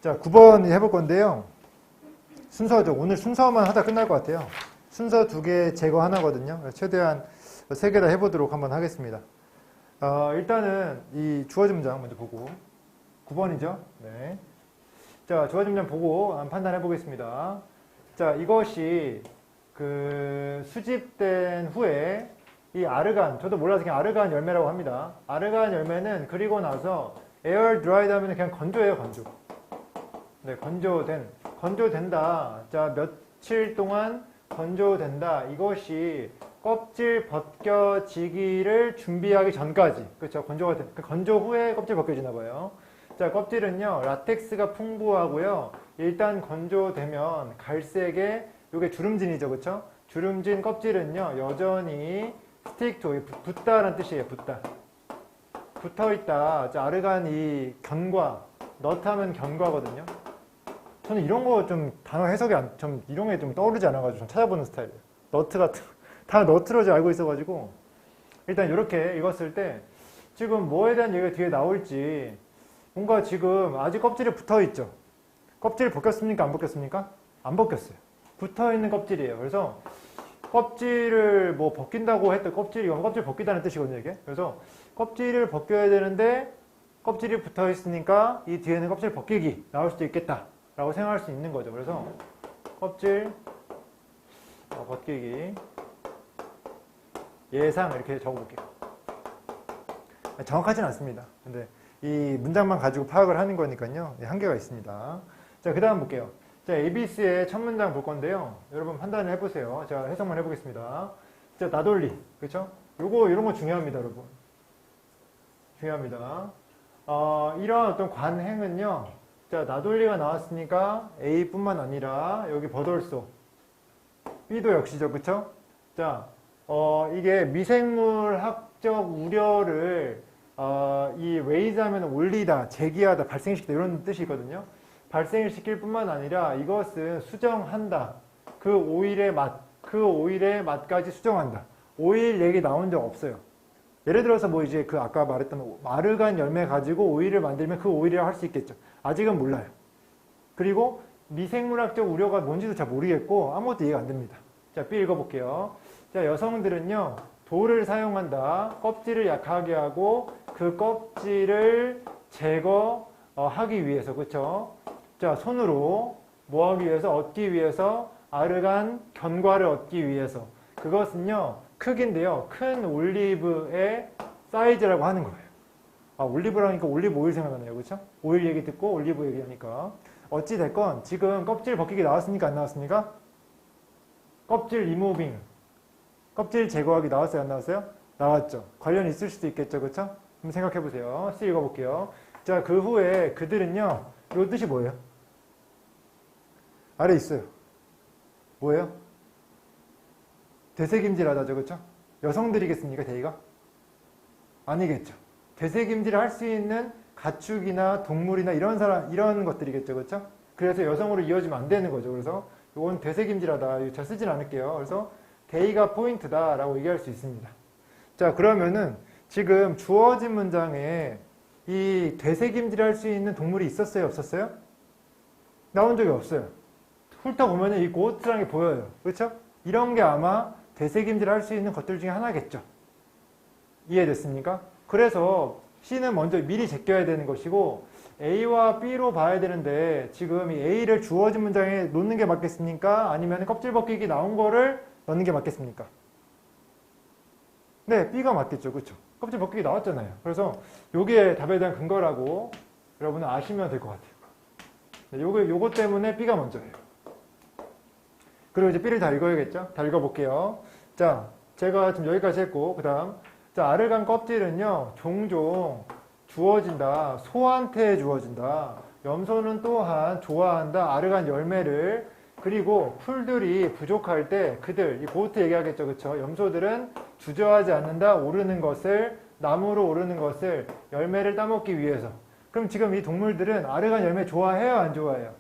자, 9번 해볼 건데요. 순서죠. 오늘 순서만 하다 끝날 것 같아요. 순서 2개 제거 하나거든요. 최대한 3개 다 해보도록 한번 하겠습니다. 일단은 이 주어진 문장 먼저 보고 9번이죠. 네. 자, 주어진 문장 보고 한번 판단해 보겠습니다. 자, 이것이 수집된 후에 이 아르간, 저도 몰라서 그냥 아르간 열매라고 합니다. 아르간 열매는 그리고 나서 에어 드라이드 하면 그냥 건조해요, 건조. 네, 건조된다. 자, 며칠 동안 건조된다. 이것이 껍질 벗겨지기를 준비하기 전까지. 그렇죠. 건조 후에 껍질 벗겨지나 봐요. 자, 껍질은요, 라텍스가 풍부하고요. 일단 건조되면 갈색의, 요게 주름진이죠. 그렇죠? 주름진 껍질은요, 여전히 스틱 투, 붙다라는 뜻이에요. 붙어있다. 자, 아르간 이 견과, 넛하면 견과거든요. 저는 이런 거 좀 단어 해석이 이런 게 좀 떠오르지 않아가지고 좀 찾아보는 스타일이에요. 너트 같은 거. 다 너트로 알고 있어가지고. 일단 이렇게 읽었을 때 지금 뭐에 대한 얘기가 뒤에 나올지 뭔가 지금 아직 껍질에 붙어있죠. 껍질 벗겼습니까? 안 벗겼습니까? 안 벗겼어요. 붙어있는 껍질이에요. 그래서 껍질을 뭐 벗긴다고 이건 껍질 벗기다는 뜻이거든요, 이게. 그래서 껍질을 벗겨야 되는데 껍질이 붙어있으니까 이 뒤에는 kop질 벗기기 나올 수도 있겠다 라고 생각할 수 있는 거죠. 그래서 껍질 벗기기 예상 이렇게 적어볼게요. 정확하진 않습니다. 근데 이 문장만 가지고 파악을 하는 거니까요. 한계가 있습니다. 자, 그 다음 볼게요. 자, ABC의 첫 문장 볼 건데요. 여러분 판단을 해보세요. 제가 해석만 해보겠습니다. 자, 나돌리. 그렇죠? 이런 거 중요합니다, 여러분. 중요합니다. 이런 어떤 관행은요. 자, 나돌리가 나왔으니까 A뿐만 아니라 여기 버돌소. B도 역시죠. 그쵸? 자, 이게 미생물학적 우려를 이 raise 하면 올리다, 제기하다, 발생시키다 이런 뜻이 있거든요. 발생을 시킬 뿐만 아니라 이것은 수정한다. 그 오일의 맛까지 수정한다. 오일 얘기 나온 적 없어요. 예를 들어서 뭐 이제 아까 말했던 아르간 열매 가지고 오일을 만들면 그 오일이라고 할 수 있겠죠. 아직은 몰라요. 그리고 미생물학적 우려가 뭔지도 잘 모르겠고 아무것도 이해가 안 됩니다. 자, B 읽어볼게요. 자, 여성들은요, 돌을 사용한다. 껍질을 약하게 하고 그 껍질을 제거하기 위해서, 그쵸? 자, 손으로 뭐 하기 위해서? 얻기 위해서 아르간 견과를 얻기 위해서. 그것은요, 크기인데요. 큰 올리브의 사이즈라고 하는 거예요. 올리브라니까 올리브 오일 생각나네요. 그렇죠? 오일 얘기 듣고 올리브 얘기하니까. 어찌됐건 지금 껍질 벗기기 나왔습니까? 안 나왔습니까? 껍질 리무빙. 껍질 제거하기 나왔어요? 안 나왔어요? 나왔죠. 관련이 있을 수도 있겠죠. 그렇죠? 한번 생각해 보세요. C 읽어볼게요. 자, 그 후에 그들은요. 이 뜻이 뭐예요? 아래 있어요. 뭐예요? 되새김질하다죠. 그렇죠? 여성들이겠습니까? 대의가? 아니겠죠. 되새김질을 할 수 있는 가축이나 동물이나 이런 것들이겠죠. 그렇죠? 그래서 여성으로 이어지면 안 되는 거죠. 그래서 이건 되새김질하다. 이거 잘 쓰진 않을게요. 그래서 대의가 포인트다 라고 얘기할 수 있습니다. 자, 그러면은 지금 주어진 문장에 이 되새김질할 수 있는 동물이 있었어요? 없었어요? 나온 적이 없어요. 훑어보면 이 고트라는 게 보여요. 그렇죠? 이런 게 아마 되새김질 할 수 있는 것들 중에 하나겠죠. 이해됐습니까? 그래서 C는 먼저 미리 제껴야 되는 것이고 A와 B로 봐야 되는데 지금 이 A를 주어진 문장에 놓는 게 맞겠습니까? 아니면 껍질 벗기기 나온 거를 넣는 게 맞겠습니까? 네, B가 맞겠죠. 그렇죠? 껍질 벗기기 나왔잖아요. 그래서 요게 답에 대한 근거라고 여러분은 아시면 될 것 같아요. 네, 요거 때문에 B가 먼저예요. 그리고 이제 B를 다 읽어야겠죠? 다 읽어볼게요. 자, 제가 지금 여기까지 했고, 그 다음. 자, 아르간 껍질은요, 종종 주어진다. 소한테 주어진다. 염소는 또한 좋아한다. 아르간 열매를. 그리고 풀들이 부족할 때 이 고트 얘기하겠죠. 그쵸? 염소들은 주저하지 않는다. 오르는 것을, 나무로 오르는 것을 열매를 따먹기 위해서. 그럼 지금 이 동물들은 아르간 열매 좋아해요? 안 좋아해요?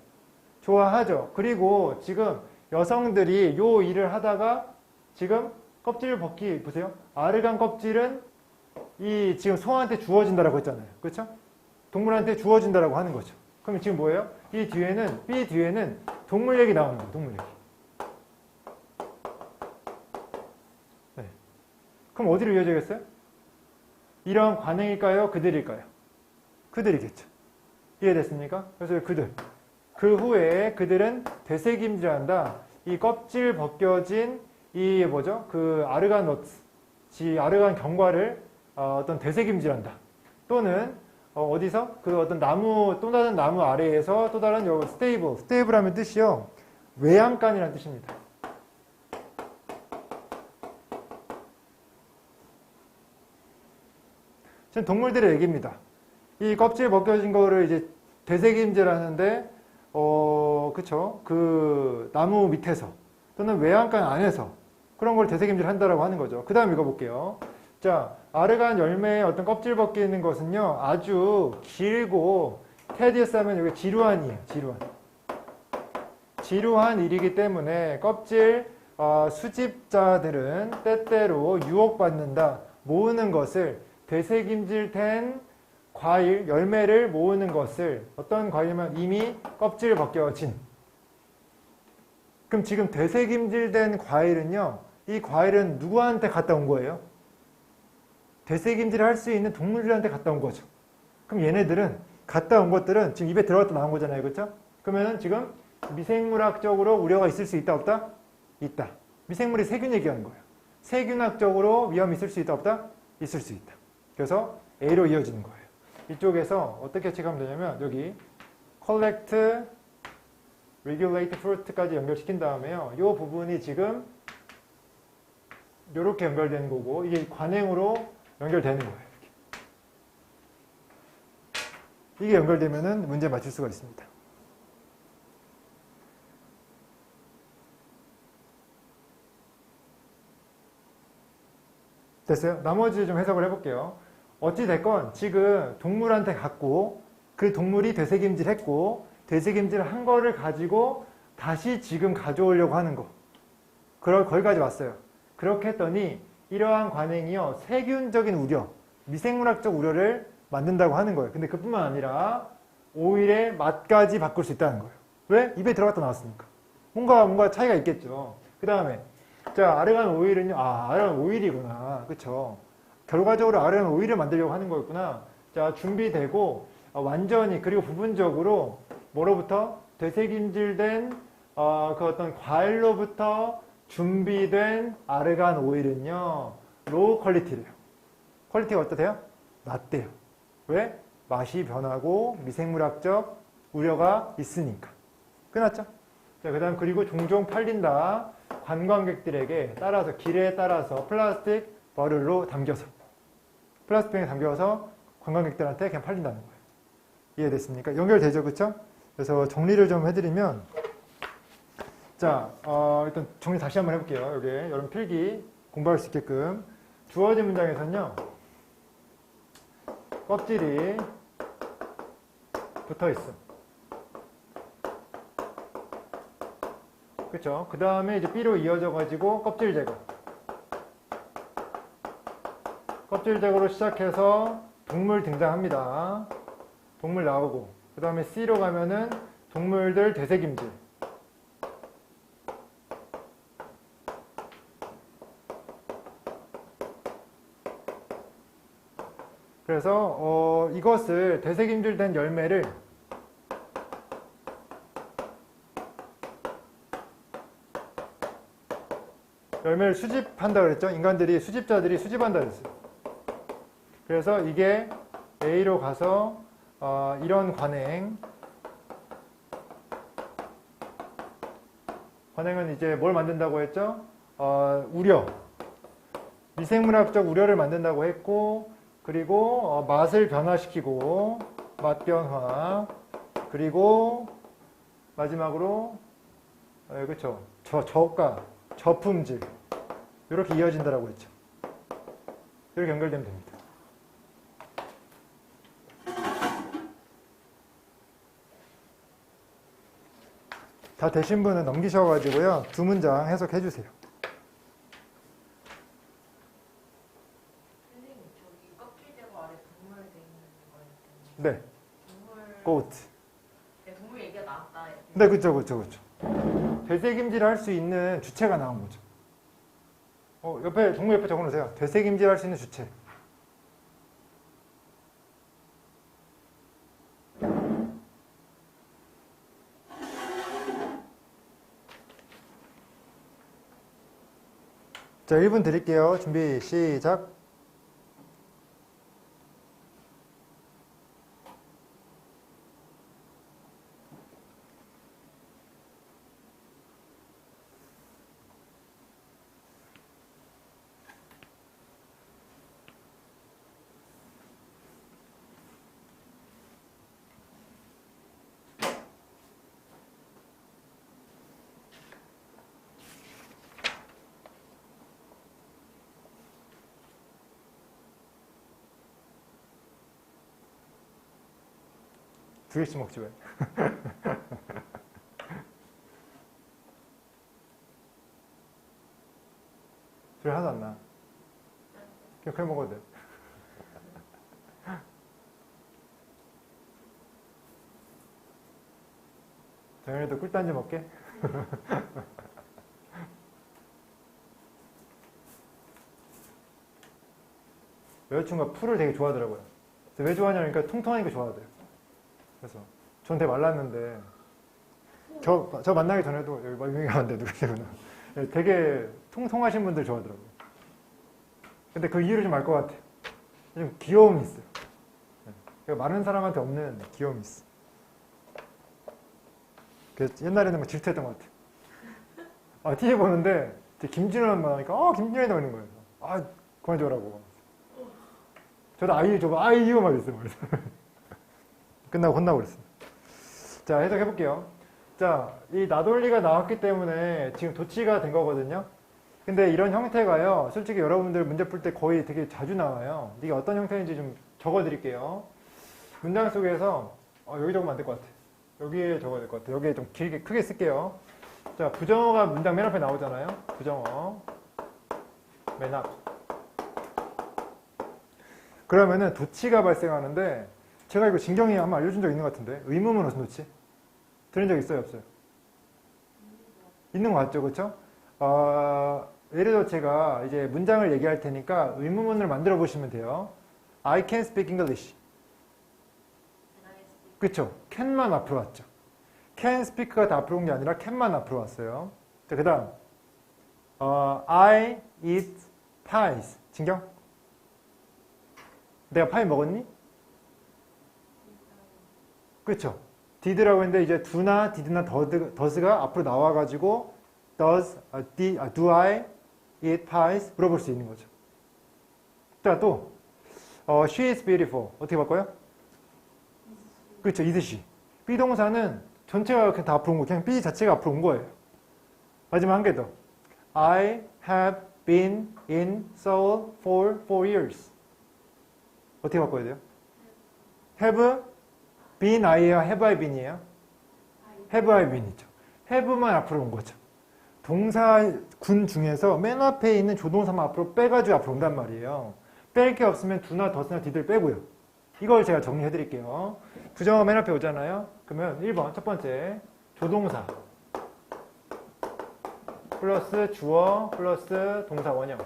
좋아하죠. 그리고 지금 여성들이 요 일을 하다가 지금 껍질을 보세요. 아르간 껍질은 지금 소한테 주어진다라고 했잖아요. 그렇죠? 동물한테 주어진다라고 하는 거죠. 그럼 지금 뭐예요? 이 뒤에는 B 뒤에는 동물 얘기 나오는 거예요. 동물 얘기. 네. 그럼 어디로 이어지겠어요? 이런 관행일까요? 그들일까요? 그들이겠죠. 이해됐습니까? 그래서 그들. 그 후에 그들은 되새김질한다. 이 껍질 벗겨진 이 뭐죠? 그 아르간 너츠, 아르간 경과를 어떤 되새김질한다. 또는 어디서? 그 어떤 나무, 또 다른 나무 아래에서 또 다른 요 스테이블하면 뜻이요. 외양간이라는 뜻입니다. 지금 동물들의 얘기입니다. 이 껍질 벗겨진 거를 이제 되새김질하는데, 그쵸. 그 나무 밑에서 또는 외양간 안에서 그런 걸 되새김질 한다라고 하는 거죠. 그 다음 읽어볼게요. 자, 아르간 열매의 어떤 껍질 벗기는 것은요, 아주 길고, 테디어스 하면 여기 지루한이에요, 지루한. 지루한 일이기 때문에 껍질 수집자들은 때때로 유혹받는다. 모으는 것을, 되새김질된 과일, 열매를 모으는 것을, 어떤 과일이면 이미 껍질 벗겨진. 그럼 지금 되새김질된 과일은요, 이 과일은 누구한테 갔다 온 거예요? 되새김질을 할 수 있는 동물들한테 갔다 온 거죠. 그럼 얘네들은 갔다 온 것들은 지금 입에 들어갔다 나온 거잖아요. 그렇죠? 그러면은 지금 미생물학적으로 우려가 있을 수 있다 없다? 있다. 미생물이 세균 얘기하는 거예요. 세균학적으로 위험이 있을 수 있다 없다? 있을 수 있다. 그래서 A로 이어지는 거예요. 이쪽에서 어떻게 체크하면 되냐면 여기 collect, regulate fruit까지 연결시킨 다음에요. 이 부분이 지금 이렇게 연결되는 거고 이게 관행으로 연결되는 거예요. 이게 연결되면은 문제 맞출 수가 있습니다. 됐어요? 나머지 좀 해석을 해볼게요. 어찌됐건 지금 동물한테 갔고 그 동물이 되새김질 했고 되새김질 한 거를 가지고 다시 지금 가져오려고 하는 거. 거기까지 왔어요. 그렇게 했더니 이러한 관행이요. 세균적인 우려, 미생물학적 우려를 만든다고 하는 거예요. 근데 그뿐만 아니라 오일의 맛까지 바꿀 수 있다는 거예요. 왜? 입에 들어갔다 나왔으니까. 뭔가 차이가 있겠죠. 그 다음에 자, 아르간 오일은요. 아르간 오일이구나. 그쵸? 결과적으로 아르간 오일을 만들려고 하는 거였구나. 자, 준비되고 완전히 그리고 부분적으로 뭐로부터? 되새김질된 그 어떤 과일로부터 준비된 아르간 오일은요. 로우 퀄리티래요. 퀄리티가 어떠세요? 낮대요. 왜? 맛이 변하고 미생물학적 우려가 있으니까. 끝났죠? 자, 그 다음 그리고 종종 팔린다. 관광객들에게 따라서 길에 따라서 플라스틱 버를로 담겨서 플라스틱에 담겨서 관광객들한테 그냥 팔린다는 거예요. 이해됐습니까? 연결되죠, 그렇죠? 그래서 정리를 좀 해드리면 자, 일단 정리 다시 한번 해볼게요. 여기 여러분 필기 공부할 수 있게끔 주어진 문장에서는요 껍질이 붙어 있음. 그쵸? 그 다음에 이제 B로 이어져가지고 껍질 제거. 껍질 제거로 시작해서 동물 등장합니다. 동물 나오고. 그 다음에 C로 가면은 동물들 되새김질. 그래서 이것을 되새김질된 열매를 수집한다 그랬죠? 인간들이 수집자들이 수집한다 그랬어요. 그래서 이게 A로 가서 이런 관행은 이제 뭘 만든다고 했죠? 우려, 미생물학적 우려를 만든다고 했고, 그리고 맛을 변화시키고 맛 변화, 그리고 마지막으로 그렇죠? 저가, 저품질 이렇게 이어진다라고 했죠. 이렇게 연결되면 됩니다. 다 되신 분은 넘기셔가지고요 2문장 해석해 주세요. 선생님, 저기 껍질 제거 아래 동물 돼 있는 거였잖아요. 네, 동물 goat. 네, 그쵸, 그쵸, 그쵸. 되새김질을 할 수 있는 주체가 나온 거죠. 옆에, 동물 옆에 적어놓으세요. 되새김질 할 수 있는 주체. 자, 1분 드릴게요. 준비, 시작. 두 개씩 먹지 왜? 소리 하나도 안 나. 그냥 먹어도 돼. 정현이도 꿀단지 먹게? 여자친구가 풀을 되게 좋아하더라고요. 왜 좋아하냐니까 통통하니까 좋아하대요. 그래서 전 되게 말랐는데 저 만나기 전에도 여기 막 유명한데 누구시구나. 되게 통통하신 분들 좋아하더라고요. 근데 그 이유를 좀 알 것 같아요. 좀 귀여움이 있어요. 많은 사람한테 없는 귀여움이 있어. 그래서 옛날에는 막 질투했던 것 같아요. TV 보는데 김진호만 하니까 김진호이 나오는 거예요. 그만 줘라고. 저도 아이 줘봐. 아이유 막 있어요. 끝나고 혼나고 그랬어요. 자, 해석해볼게요. 자, 이 나돌리가 나왔기 때문에 지금 도치가 된 거거든요. 근데 이런 형태가요, 솔직히 여러분들 문제 풀 때 거의 되게 자주 나와요. 이게 어떤 형태인지 좀 적어드릴게요. 문장 속에서, 여기 적으면 안 될 것 같아. 여기에 적어야 될 것 같아. 여기에 좀 길게, 크게 쓸게요. 자, 부정어가 문장 맨 앞에 나오잖아요. 부정어. 맨 앞. 그러면은 도치가 발생하는데, 제가 이거 진경이 한번 알려준 적 있는 것 같은데, 의문문 무슨 도치? 들은 적 있어요, 없어요? 있는 것 같죠, 그쵸? 예를 들어 제가 이제 문장을 얘기할 테니까 의문문을 만들어 보시면 돼요. I can speak English. 그쵸? can만 앞으로 왔죠. can speak가 다 앞으로 온 게 아니라 can만 앞으로 왔어요. 자, 그 다음 I eat pies. 진경? 내가 파이 먹었니? 그쵸? did라고 했는데 이제 do나 did나 does가 앞으로 나와가지고 do I eat pies? 물어볼 수 있는 거죠. 자, 또 she is beautiful. 어떻게 바꿔요? 그렇죠. is she. 비동사는 전체가 그냥 다 앞으로 온 거, 그냥 be 자체가 앞으로 온 거예요. 마지막 한 개 더. I have been in Seoul for 4 years. 어떻게 바꿔야 돼요? have been I예요? have I been이에요? have I been이죠. have만 앞으로 온 거죠. 동사군 중에서 맨 앞에 있는 조동사만 앞으로 빼가지고 앞으로 온단 말이에요. 뺄 게 없으면 do나 does나 did를 빼고요. 이걸 제가 정리해 드릴게요. 부정어 맨 앞에 오잖아요. 그러면 1번 첫 번째 조동사 플러스 주어 플러스 동사 원형,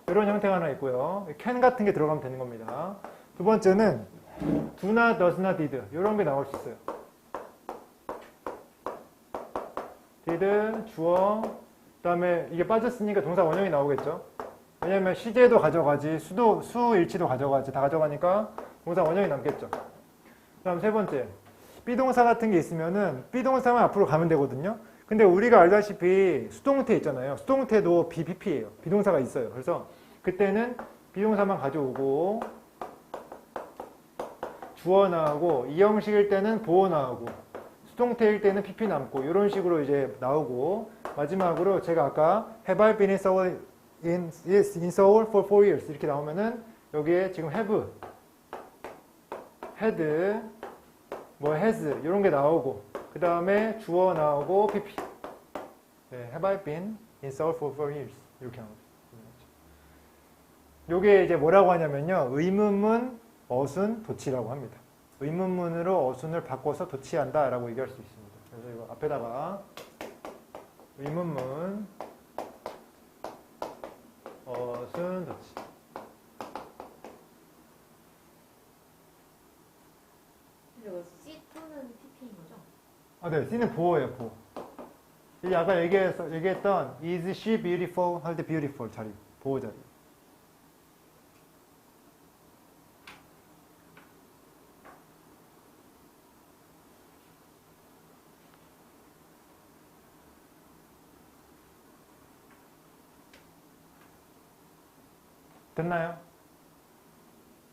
이런 형태가 하나 있고요. can 같은 게 들어가면 되는 겁니다. 두 번째는 do나 does나 did, 이런 게 나올 수 있어요. did, 주어, 그 다음에 이게 빠졌으니까 동사 원형이 나오겠죠. 왜냐면 시제도 가져가지, 수일치도 가져가지, 다 가져가니까 동사 원형이 남겠죠. 그 다음 세 번째, 비동사 같은 게 있으면은 비동사만 앞으로 가면 되거든요. 근데 우리가 알다시피 수동태 있잖아요. 수동태도 BPP예요. 비동사가 있어요. 그래서 그때는 비동사만 가져오고 주어 나오고, 이 형식일 때는 보어 나오고, 수동태일 때는 PP 남고, 이런 식으로 이제 나오고, 마지막으로 제가 아까 have I been in Seoul for 4 years 이렇게 나오면은 여기에 지금 have, had, 뭐 has 이런 게 나오고, 그 다음에 주어 나오고 PP. 네, have I been in Seoul for 4 years 이렇게 나오죠. 요게 이제 뭐라고 하냐면요, 의문문, 어순, 도치라고 합니다. 의문문으로 어순을 바꿔서 도치한다 라고 얘기할 수 있습니다. 그래서 이거 앞에다가 의문문 어순 덧치. 이거 C 또는 PP인 거죠? 아, 네. C는 보호예요, 보호. 이 아까 얘기했던 is she beautiful 할 때 beautiful 자리, 보호 자리. 됐나요?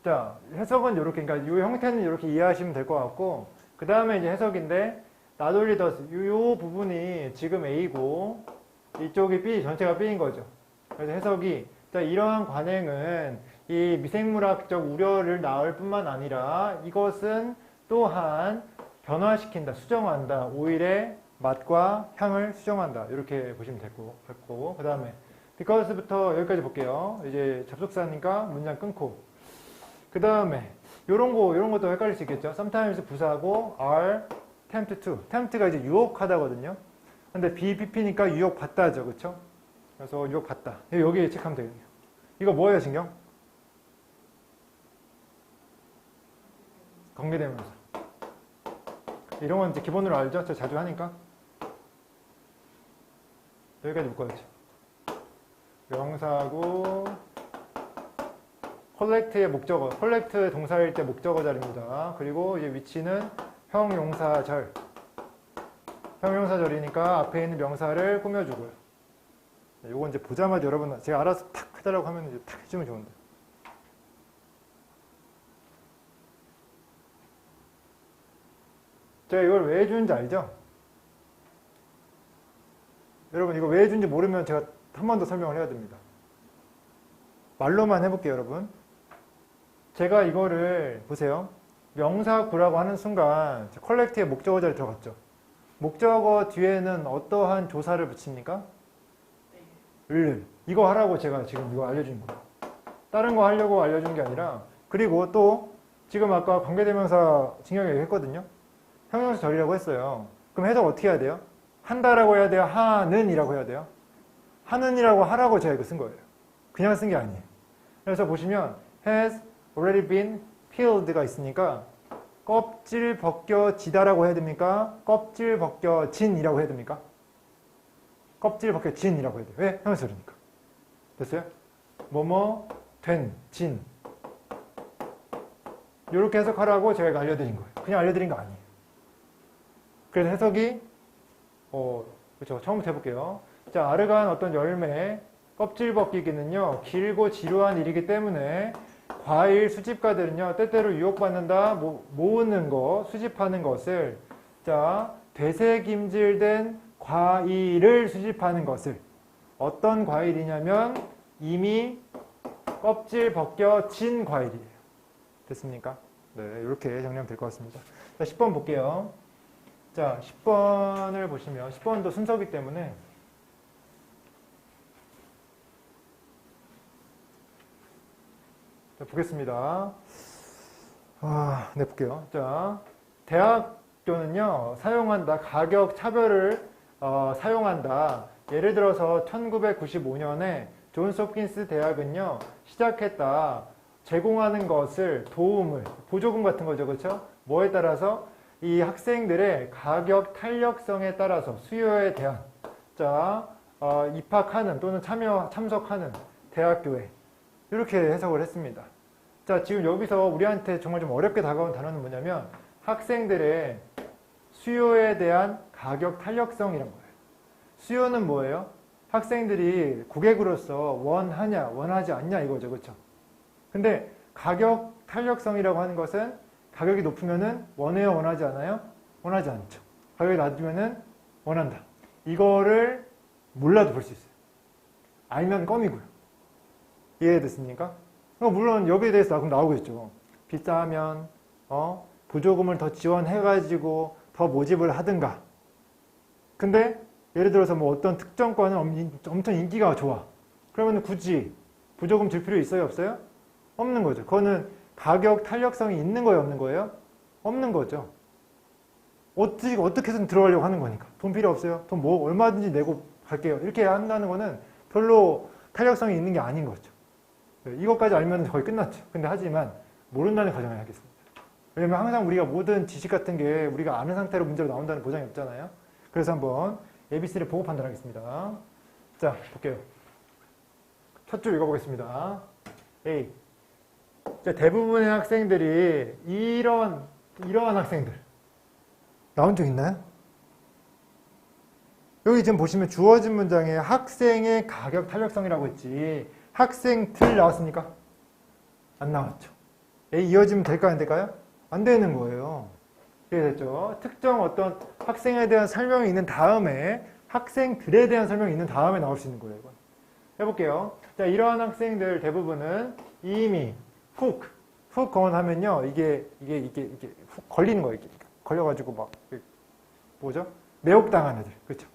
자, 해석은 이렇게, 그러니까 이 형태는 이렇게 이해하시면 될 것 같고, 그 다음에 이제 해석인데, 나돌리 더스, 요 부분이 지금 A고, 이쪽이 B, 전체가 B인 거죠. 그래서 해석이, 자, 이러한 관행은 이 미생물학적 우려를 낳을 뿐만 아니라 이것은 또한 변화시킨다, 수정한다, 오일의 맛과 향을 수정한다. 이렇게 보시면 될 거고, 그 다음에, because부터 여기까지 볼게요. 이제 접속사니까 문장 끊고. 그 다음에, 요런 것도 헷갈릴 수 있겠죠. sometimes 부사고, are tempt to. tempt가 이제 유혹하다거든요. 근데 BPP니까 유혹받다죠. 그쵸? 그래서 유혹받다. 여기에 체크하면 되겠네요. 이거 뭐예요, 신경? 관계대명사. 이런 건 이제 기본으로 알죠? 저 자주 하니까. 여기까지 묶어야죠. 명사고, collect의 목적어, collect 동사일 때 목적어 자리입니다. 그리고 이제 위치는 형용사절. 형용사절이니까 앞에 있는 명사를 꾸며주고요. 요거 이제 보자마자 여러분, 제가 알아서 탁 해달라고 하면 이제 탁 해주면 좋은데. 제가 이걸 왜 해주는지 알죠? 여러분, 이거 왜 해주는지 모르면 제가 한 번 더 설명을 해야 됩니다. 말로만 해볼게요, 여러분. 제가 이거를 보세요. 명사구라고 하는 순간 컬렉트의 목적어 자리 들어갔죠. 목적어 뒤에는 어떠한 조사를 붙입니까? 을. 이거 하라고 제가 지금 이거 알려준 거예요. 다른 거 하려고 알려준 게 아니라. 그리고 또 지금 아까 관계대명사 진경이 얘기했거든요. 형용사 절이라고 했어요. 그럼 해석 어떻게 해야 돼요? 한다라고 해야 돼요? 하는이라고 해야 돼요? 하는이라고 하라고 제가 이거 쓴 거예요. 그냥 쓴 게 아니에요. 그래서 보시면 has already been peeled가 있으니까 껍질 벗겨지다라고 해야 됩니까? 껍질 벗겨진이라고 해야 됩니까? 껍질 벗겨진이라고 해야 돼요. 왜? 형용사절이니까. 됐어요? 뭐뭐 된, 진. 이렇게 해석하라고 제가 이거 알려드린 거예요. 그냥 알려드린 거 아니에요. 그래서 해석이 그렇죠. 처음부터 해볼게요. 자, 아르간 어떤 열매 껍질 벗기기는요, 길고 지루한 일이기 때문에 과일 수집가들은요, 때때로 유혹받는다, 모으는 거, 수집하는 것을, 자, 되새김질된 과일을 수집하는 것을, 어떤 과일이냐면 이미 껍질 벗겨진 과일이에요. 됐습니까? 네, 이렇게 정리하면 될 것 같습니다. 자, 10번 볼게요. 자, 10번을 보시면 10번도 순서기 때문에 자, 보겠습니다. 네, 볼게요. 자, 대학교는요, 사용한다, 가격 차별을 사용한다. 예를 들어서 1995년에 존스 홉킨스 대학은요, 시작했다. 제공하는 것을, 도움을, 보조금 같은 거죠. 그렇죠? 뭐에 따라서? 이 학생들의 가격 탄력성에 따라서 수요에 대한, 자, 입학하는 또는 참석하는 대학교에 이렇게 해석을 했습니다. 자, 지금 여기서 우리한테 정말 좀 어렵게 다가온 단어는 뭐냐면 학생들의 수요에 대한 가격 탄력성이란 거예요. 수요는 뭐예요? 학생들이 고객으로서 원하냐, 원하지 않냐 이거죠. 그렇죠? 근데 가격 탄력성이라고 하는 것은 가격이 높으면은 원해요, 원하지 않아요? 원하지 않죠. 가격이 낮으면은 원한다. 이거를 몰라도 볼 수 있어요. 알면 껌이고요. 이해됐습니까? 물론 여기에 대해서 그럼 나오겠죠. 비싸면 보조금을 더 지원해가지고 더 모집을 하든가. 근데 예를 들어서 뭐 어떤 특정 과는 엄청 인기가 좋아. 그러면 굳이 보조금 줄 필요 있어요, 없어요? 없는 거죠. 그거는 가격 탄력성이 있는 거예요, 없는 거예요? 없는 거죠. 어떻게 해서든 들어가려고 하는 거니까. 돈 필요 없어요. 돈 뭐 얼마든지 내고 갈게요. 이렇게 한다는 거는 별로 탄력성이 있는 게 아닌 거죠. 이것까지 알면 거의 끝났죠. 근데 하지만 모른다는 가정을 하겠습니다. 왜냐면 항상 우리가 모든 지식 같은 게 우리가 아는 상태로 문제로 나온다는 보장이 없잖아요. 그래서 한번 ABC를 보고 판단하겠습니다. 자, 볼게요. 첫 줄 읽어보겠습니다. A. 자, 대부분의 학생들이 이러한 학생들. 나온 적 있나요? 여기 지금 보시면 주어진 문장에 학생의 가격 탄력성이라고 했지. 학생들 나왔습니까? 안 나왔죠. A 이어지면 될까요? 안 될까요? 안 되는 거예요. 이렇게 됐죠. 특정 어떤 학생에 대한 설명이 있는 다음에 학생들에 대한 설명이 있는 다음에 나올 수 있는 거예요. 이건. 해볼게요. 자, 이러한 학생들 대부분은 이미 훅 건하면요. 이게 훅 걸리는 거예요. 이게 걸려가지고 막 뭐죠? 매혹당한 애들. 그렇죠?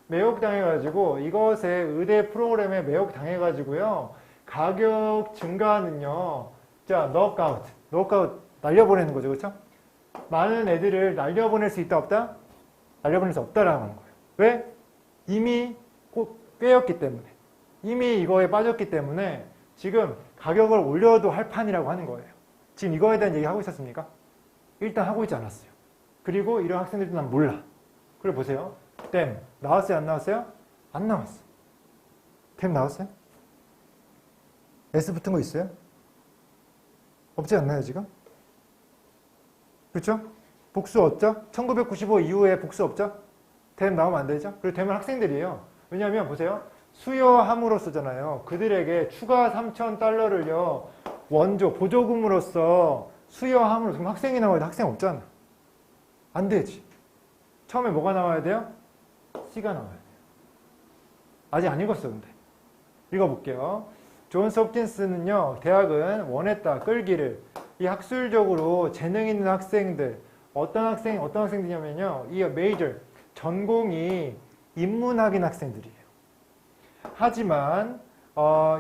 매혹당해가지고 이것에 의대 프로그램에 매혹당해가지고요. 가격 증가는요. 자, 넉아웃 날려보내는 거죠. 그렇죠? 많은 애들을 날려보낼 수 있다 없다? 날려보낼 수 없다라는 거예요. 왜? 이미 꿰었기 때문에. 이미 이거에 빠졌기 때문에 지금 가격을 올려도 할 판이라고 하는 거예요. 지금 이거에 대한 얘기 하고 있었습니까? 일단 하고 있지 않았어요. 그리고 이런 학생들도 난 몰라. 그래 보세요. 댐 나왔어요? 안 나왔어요? 안 나왔어. 댐 나왔어요? S 붙은 거 있어요? 없지 않나요 지금? 그렇죠? 복수 없죠? 1995 이후에 복수 없죠? 댐 나오면 안 되죠? 그리고 댐은 학생들이에요. 왜냐하면 보세요. 수여함으로써잖아요. 그들에게 추가 3,000달러를요. 원조, 보조금으로써 수여함으로. 그럼 학생이 나와야 돼. 학생 없잖아. 안 되지. 처음에 뭐가 나와야 돼요? C가 나와야 돼요. 아직 안 읽었어 근데. 읽어볼게요. 존스 홉킨스는요. 대학은 원했다. 끌기를. 이 학술적으로 재능 있는 학생들. 어떤 학생들이냐면요. 이 메이저, 전공이 인문학인 학생들이에요. 하지만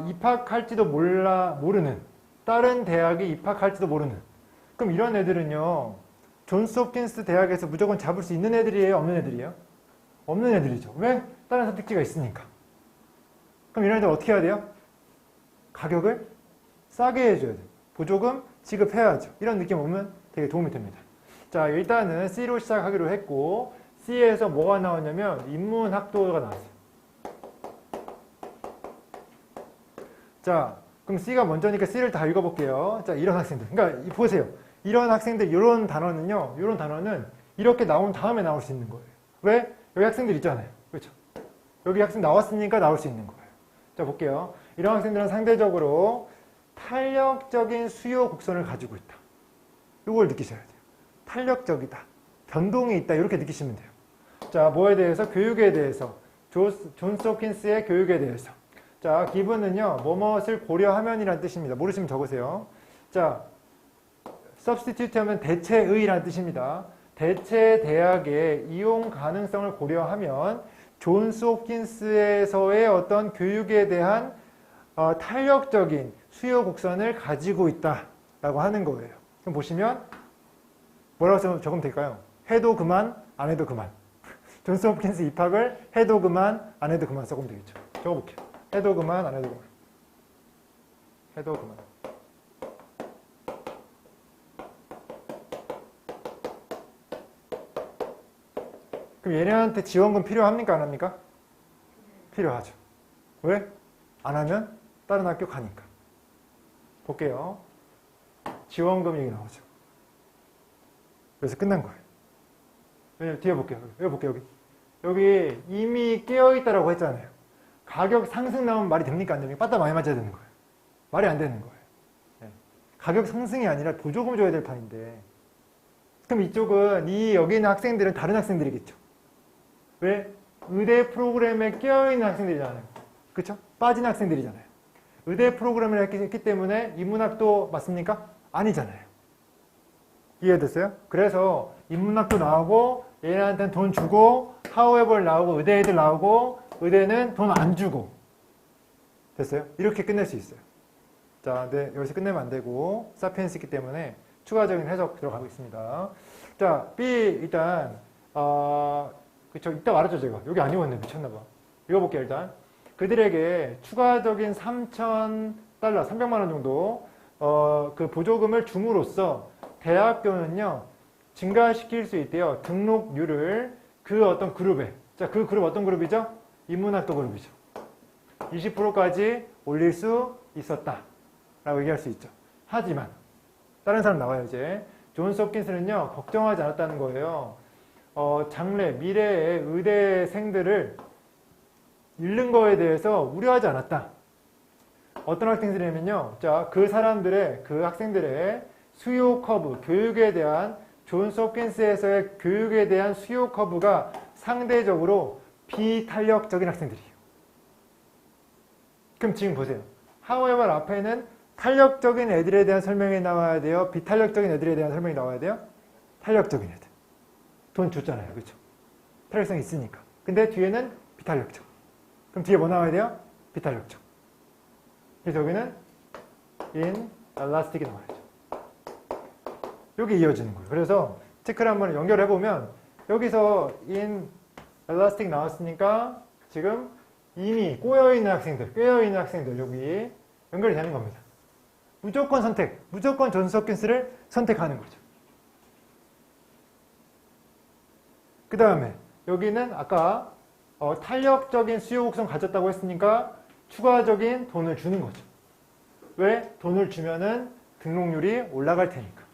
입학할지도 모르는 다른 대학에 입학할지도 모르는 그럼 이런 애들은요 존스 홉킨스 대학에서 무조건 잡을 수 있는 애들이에요? 없는 애들이에요? 없는 애들이죠. 왜? 다른 선택지가 있으니까. 그럼 이런 애들 어떻게 해야 돼요? 가격을 싸게 해줘야 돼요. 보조금 지급해야죠. 이런 느낌 오면 되게 도움이 됩니다. 자, 일단은 C로 시작하기로 했고 C에서 뭐가 나왔냐면 인문학도가 나왔어요. 자, 그럼 C가 먼저니까 C를 다 읽어볼게요. 자, 이런 학생들. 그러니까 보세요. 이런 학생들, 이런 단어는요. 이런 단어는 이렇게 나온 다음에 나올 수 있는 거예요. 왜? 여기 학생들 있잖아요. 그렇죠? 여기 학생 나왔으니까 나올 수 있는 거예요. 자, 볼게요. 이런 학생들은 상대적으로 탄력적인 수요 곡선을 가지고 있다. 이걸 느끼셔야 돼요. 탄력적이다. 변동이 있다. 이렇게 느끼시면 돼요. 자, 뭐에 대해서? 교육에 대해서. 존스 홉킨스의 교육에 대해서. 자, 기분은요, 뭐뭇을 고려하면이라는 뜻입니다. 모르시면 적으세요. 자, substitute 하면 대체의라는 뜻입니다. 대체 대학의 이용 가능성을 고려하면 존스 홉킨스에서의 어떤 교육에 대한 탄력적인 수요 곡선을 가지고 있다라고 하는 거예요. 그럼 보시면 뭐라고 적으면 될까요? 해도 그만, 안 해도 그만. 존스 홉킨스 입학을 해도 그만, 안 해도 그만 써보면 되겠죠. 적어볼게요. 해도 그만, 안 해도 그만. 해도 그만. 그럼 얘네한테 지원금 필요합니까? 안 합니까? 필요하죠. 왜? 안 하면 다른 학교 가니까. 볼게요. 지원금 얘기 나오죠. 그래서 끝난 거예요. 왜냐면 뒤에 볼게요. 여기 볼게요. 여기 이미 깨어있다라고 했잖아요. 가격 상승 나오면 말이 됩니까? 안 됩니까? 빠따 많이 맞아야 되는 거예요. 말이 안 되는 거예요. 네. 가격 상승이 아니라 보조금 줘야 될 판인데. 그럼 이쪽은 여기 있는 학생들은 다른 학생들이겠죠. 왜? 의대 프로그램에 깨어있는 학생들이잖아요. 그쵸? 빠진 학생들이잖아요. 의대 프로그램을 했기 때문에 인문학도 맞습니까? 아니잖아요. 이해됐어요? 그래서 인문학도 나오고 얘네한테는 돈 주고 하우에벌 나오고 의대 애들 나오고 의대는 돈 안 주고. 됐어요? 이렇게 끝낼 수 있어요. 자, 네, 여기서 끝내면 안 되고 사피엔스 있기 때문에 추가적인 해석 들어가고 있습니다. 자, B 일단 그쵸. 이따 말하죠, 제가. 여기 안 읽었네. 미쳤나봐. 읽어볼게요, 일단. 그들에게 추가적인 3,000달러, 300만 원 정도, 그 보조금을 줌으로써 대학교는요, 증가시킬 수 있대요. 등록률을 그 어떤 그룹에. 자, 그 그룹 어떤 그룹이죠? 인문학도 그룹이죠. 20%까지 올릴 수 있었다. 라고 얘기할 수 있죠. 하지만, 다른 사람 나와요, 이제. 존스 홉킨스는요, 걱정하지 않았다는 거예요. 장래, 미래의 의대생들을 잃는 거에 대해서 우려하지 않았다. 어떤 학생들이냐면요. 자, 그 학생들의 수요 커브, 교육에 대한, 존스 홉킨스에서의 교육에 대한 수요 커브가 상대적으로 비탄력적인 학생들이에요. 그럼 지금 보세요. however 앞에는 탄력적인 애들에 대한 설명이 나와야 돼요? 비탄력적인 애들에 대한 설명이 나와야 돼요? 탄력적인 애들. 돈 줬잖아요. 그렇죠? 탄력성이 있으니까. 근데 뒤에는 비탄력적. 그럼 뒤에 뭐 나와야 돼요? 비탄력적. 그래서 여기는 inelastic이 나와야죠. 여기 이어지는 거예요. 그래서 체크를 한번 연결해보면 여기서 inelastic 나왔으니까 지금 이미 꿰어있는 학생들 여기 연결이 되는 겁니다. 무조건 선택, 무조건 존스 홉킨스를 선택하는 거죠. 그 다음에 여기는 아까 탄력적인 수요 곡선 가졌다고 했으니까 추가적인 돈을 주는 거죠. 왜? 돈을 주면은 등록률이 올라갈 테니까.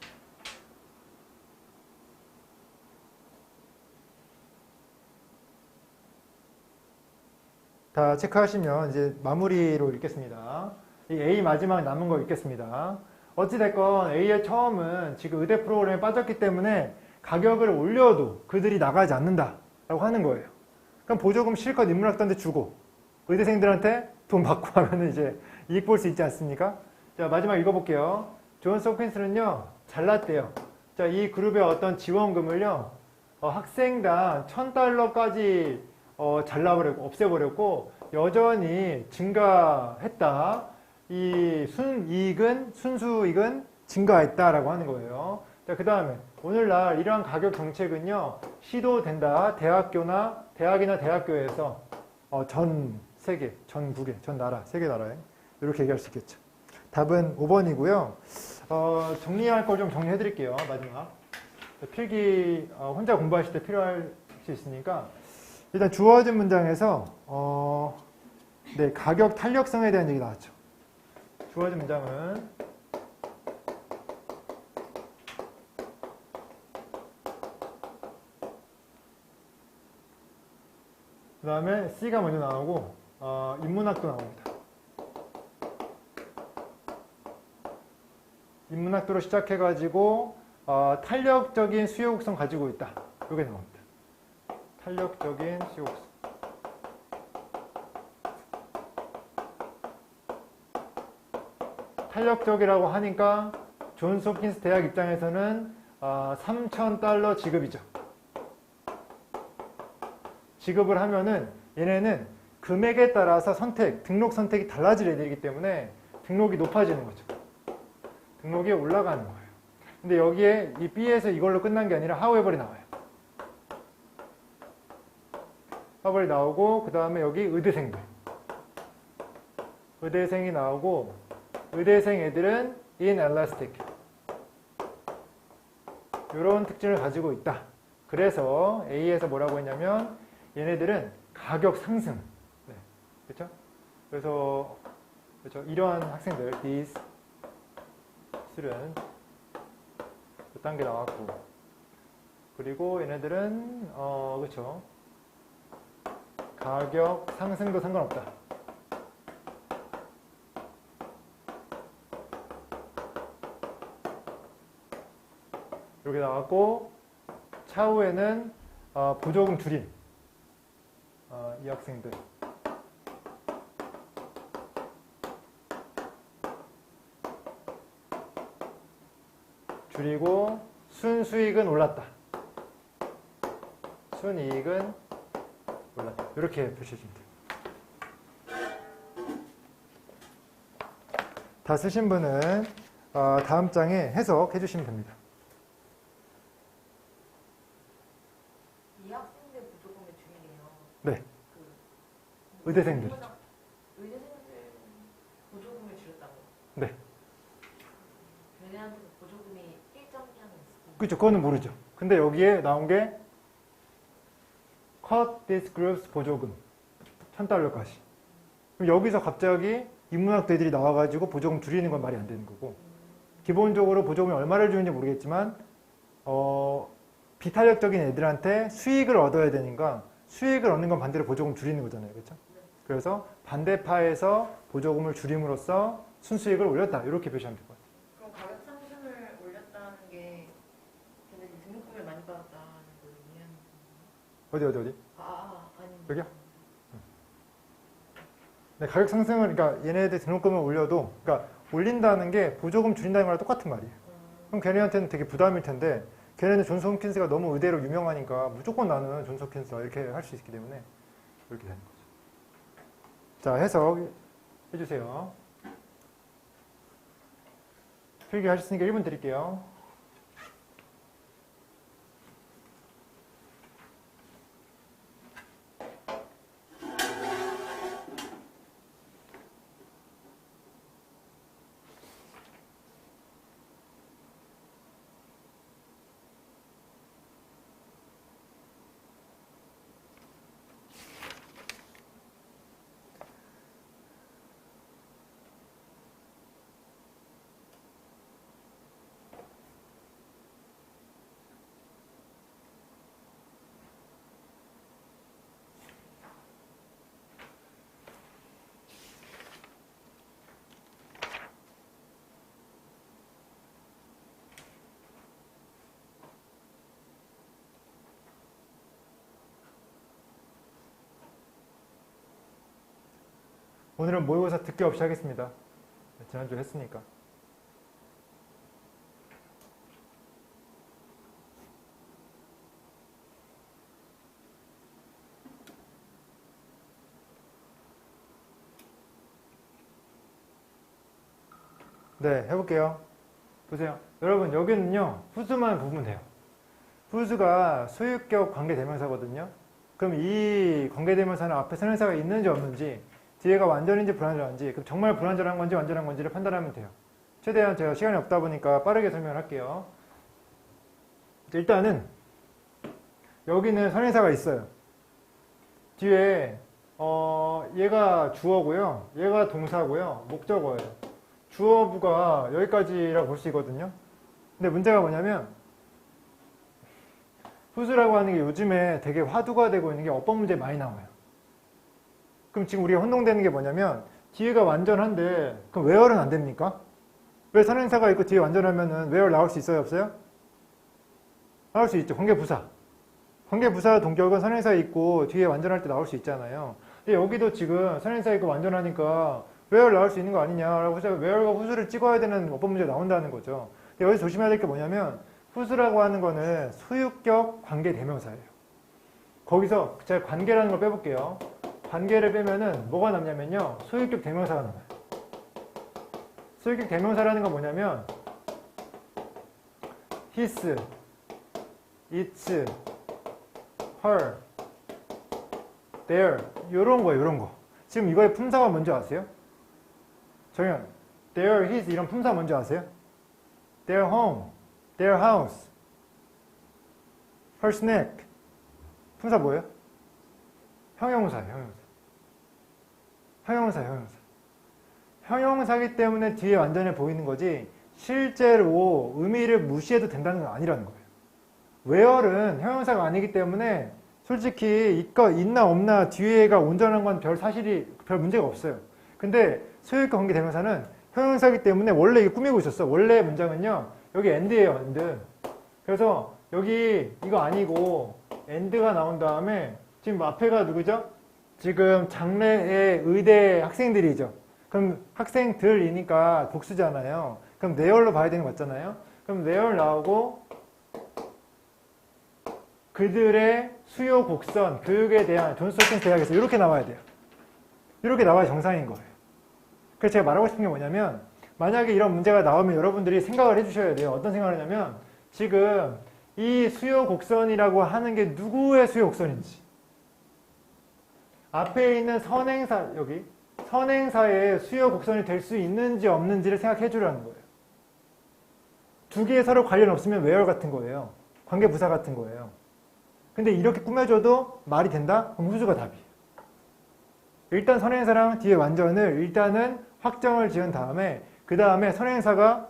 다 체크하시면 이제 마무리로 읽겠습니다. 이 A 마지막 남은 거 읽겠습니다. 어찌됐건 A의 처음은 지금 의대 프로그램에 빠졌기 때문에 가격을 올려도 그들이 나가지 않는다라고 하는 거예요. 그럼 보조금 실컷 인문학단한테 주고 의대생들한테 돈 받고 하면 이제 이익 볼 수 있지 않습니까? 자, 마지막 읽어볼게요. 존스 홉킨스는요, 잘났대요. 자, 이 그룹의 어떤 지원금을요, 학생당 1,000달러까지 잘라버렸고, 없애버렸고, 여전히 증가했다. 이 순수익은 증가했다라고 하는 거예요. 자, 그 다음에 오늘날 이러한 가격 정책은요, 시도된다. 대학이나 대학교에서 전 세계, 전국에, 전 나라, 세계 나라에 이렇게 얘기할 수 있겠죠. 답은 5번이고요. 정리할 걸 좀 정리해 드릴게요. 마지막. 필기 혼자 공부하실 때 필요할 수 있으니까 일단 주어진 문장에서 네, 가격 탄력성에 대한 얘기 나왔죠. 주어진 문장은 그 다음에 C가 먼저 나오고 인문학도 나옵니다. 인문학도로 시작해가지고 탄력적인 수요 곡선 가지고 있다. 이게 나옵니다. 탄력적인 수요 곡선. 탄력적이라고 하니까 존스 홉킨스 대학 입장에서는 3,000달러 지급이죠. 지급을 하면은 얘네는 금액에 따라서 등록 선택이 달라질 애들이기 때문에 등록이 높아지는 거죠. 등록이 올라가는 거예요. 근데 여기에 이 B에서 이걸로 끝난 게 아니라 however이 나와요. however이 나오고 그 다음에 여기 의대생들. 의대생이 나오고 의대생 애들은 inelastic. 이런 특징을 가지고 있다. 그래서 A에서 뭐라고 했냐면 얘네들은 가격 상승. 네. 그렇죠? 그래서 그렇죠? 이러한 학생들, these students 그 단계 나왔고, 그리고 얘네들은 그렇죠? 가격 상승도 상관없다. 이렇게 나왔고, 차후에는 보조금 줄임. 이 학생들. 줄이고 순수익은 올랐다. 순이익은 올랐다. 이렇게 표시해주면 돼요. 다 쓰신 분은 다음 장에 해석해 주시면 됩니다. 학생들 보조금을 줄이래요. 네. 그 의대생들. 의대생들 보조금을 줄였다고. 네. 걔네한테 보조금이 일정 기한이 있어요. 그렇죠. 그거는 모르죠. 근데 여기에 나온 게 cut this group's 보조금 $1,000까지. 그럼 여기서 갑자기 인문학도 애들이 나와가지고 보조금 줄이는 건 말이 안 되는 거고, 기본적으로 보조금이 얼마를 주는지 모르겠지만 비탄력적인 애들한테 수익을 얻어야 되니까 수익을 얻는 건 반대로 보조금 줄이는 거잖아요. 그렇죠? 그래서 반대파에서 보조금을 줄임으로써 순수익을 올렸다. 이렇게 표시하면 될 것 같아요. 그럼 가격 상승을 올렸다는 게 걔네들이 등록금을 많이 받았다는 걸 의미하는 건가요? 어디? 아닙니다. 여기요? 네, 가격 상승을, 그러니까 얘네들 등록금을 올려도, 그러니까 올린다는 게 보조금 줄인다는 거랑 똑같은 말이에요. 그럼 걔네한테는 되게 부담일 텐데, 걔네는 존스 홈킨스가 너무 의대로 유명하니까 무조건 나는 존스 홈킨스다 이렇게 할 수 있기 때문에 이렇게 되는 거죠. 자, 해석 해주세요. 필기 하셨으니까 1분 드릴게요. 오늘은 모의고사 듣기 없이 하겠습니다. 지난주 했으니까. 네, 해볼게요. 보세요. 여러분, 여기는요, 후수만 보면 돼요. 후수가 소유격 관계대명사거든요. 그럼 이 관계대명사는 앞에 선행사가 있는지 없는지, 뒤에가 완전인지 불완전한지, 그럼 정말 불완전한 건지 완전한 건지를 판단하면 돼요. 최대한 제가 시간이 없다 보니까 빠르게 설명을 할게요. 일단은 여기는 선행사가 있어요. 뒤에 얘가 주어고요, 얘가 동사고요, 목적어예요. 주어부가 여기까지라고 볼 수 있거든요. 근데 문제가 뭐냐면 후수라고 하는 게 요즘에 되게 화두가 되고 있는 게 어법 문제에 많이 나와요. 그럼 지금 우리가 혼동되는 게 뭐냐면 뒤에가 완전한데 그럼 where는 안 됩니까? 왜 선행사가 있고 뒤에 완전하면은 where 나올 수 있어요? 없어요? 나올 수 있죠. 관계부사. 관계부사 동격은 선행사 있고 뒤에 완전할 때 나올 수 있잖아요. 근데 여기도 지금 선행사 있고 완전하니까 where 나올 수 있는 거 아니냐라고 해서 where가 후수를 찍어야 되는 어법 문제가 나온다는 거죠. 근데 여기서 조심해야 될 게 뭐냐면 후수라고 하는 거는 소유격 관계대명사예요. 거기서 제가 관계라는 걸 빼볼게요. 관계를 빼면은 뭐가 남냐면요, 소유격 대명사가 남아요. 소유격 대명사라는 건 뭐냐면 his, its, her, their 이런 거예요. 이런 거. 지금 이거의 품사가 뭔지 아세요? 정현, their, his 이런 품사 뭔지 아세요? their home, their house, her snack. 품사 뭐예요? 형용사예요. 형용사. 형용사. 형용사기 때문에 뒤에 완전해 보이는 거지 실제로 의미를 무시해도 된다는 건 아니라는 거예요. where는 형용사가 아니기 때문에 솔직히 있나 없나 뒤에가 온전한 건 별 문제가 없어요. 근데 소유격 관계대명사는 형용사기 때문에 원래 이게 꾸미고 있었어. 원래 문장은요, 여기 and예요. and. 그래서 여기 이거 아니고 and가 나온 다음에 지금 앞에가 누구죠? 지금 장래의 의대 학생들이죠. 그럼 학생들이니까 복수잖아요. 그럼 their로 봐야 되는 거 맞잖아요. 그럼 their 나오고 그들의 수요 곡선, 교육에 대한 존스 홉킨스 대학에서 이렇게 나와야 돼요. 이렇게 나와야 정상인 거예요. 그래서 제가 말하고 싶은 게 뭐냐면 만약에 이런 문제가 나오면 여러분들이 생각을 해주셔야 돼요. 어떤 생각을 하냐면 지금 이 수요 곡선이라고 하는 게 누구의 수요 곡선인지, 앞에 있는 선행사, 여기 선행사의 수요 곡선이 될 수 있는지 없는지를 생각해 주라는 거예요. 두 개에 서로 관련 없으면 외열 같은 거예요. 관계부사 같은 거예요. 근데 이렇게 꾸며줘도 말이 된다? 그럼 후주가 답이에요. 일단 선행사랑 뒤에 완전을 일단은 확정을 지은 다음에 그 다음에 선행사가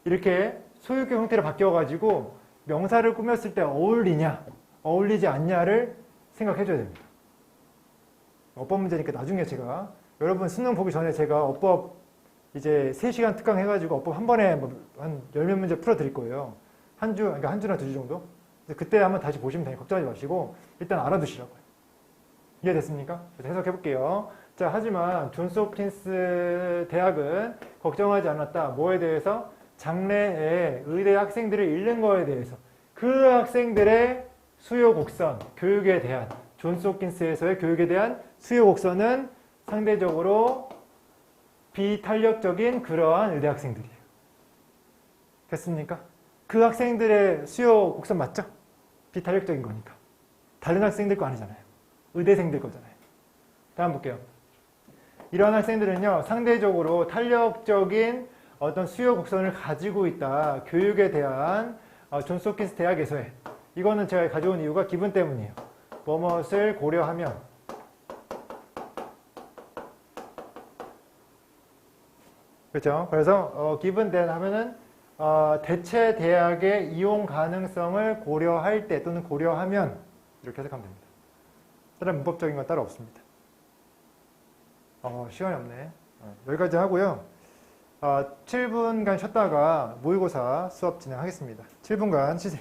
이렇게 소유격 형태로 바뀌어가지고 명사를 꾸몄을 때 어울리냐 어울리지 않냐를 생각해 줘야 됩니다. 어법 문제니까 나중에 제가 여러분 수능 보기 전에 제가 어법 이제 3시간 특강 해가지고 어법 한 번에 한 10몇 문제 풀어 드릴 거예요. 그러니까 한 주나 2주 정도. 그때 한번 다시 보시면 되니까 걱정하지 마시고 일단 알아두시라고요. 이해됐습니까? 그래서 해석해 볼게요. 자, 하지만 존스 홉킨스 대학은 걱정하지 않았다. 뭐에 대해서? 장래에 의대 학생들을 잃는 거에 대해서. 그 학생들의 수요 곡선, 교육에 대한, 존스 홉킨스에서의 교육에 대한 수요 곡선은 상대적으로 비탄력적인 그러한 의대 학생들이에요. 됐습니까? 그 학생들의 수요 곡선 맞죠? 비탄력적인 거니까. 다른 학생들 거 아니잖아요. 의대생들 거잖아요. 다음 볼게요. 이러한 학생들은요, 상대적으로 탄력적인 어떤 수요 곡선을 가지고 있다. 교육에 대한 존스 홉킨스 대학에서의. 이거는 제가 가져온 이유가 기분 때문이에요. 뭐뭇을 고려하면. 그렇죠? 그래서 기분 된 하면은 대체 대학의 이용 가능성을 고려할 때 또는 고려하면 이렇게 해석하면 됩니다. 다른 문법적인 건 따로 없습니다. 시간이 없네. 여기까지 하고요. 7분간 쉬었다가 모의고사 수업 진행하겠습니다. 7분간 쉬세요.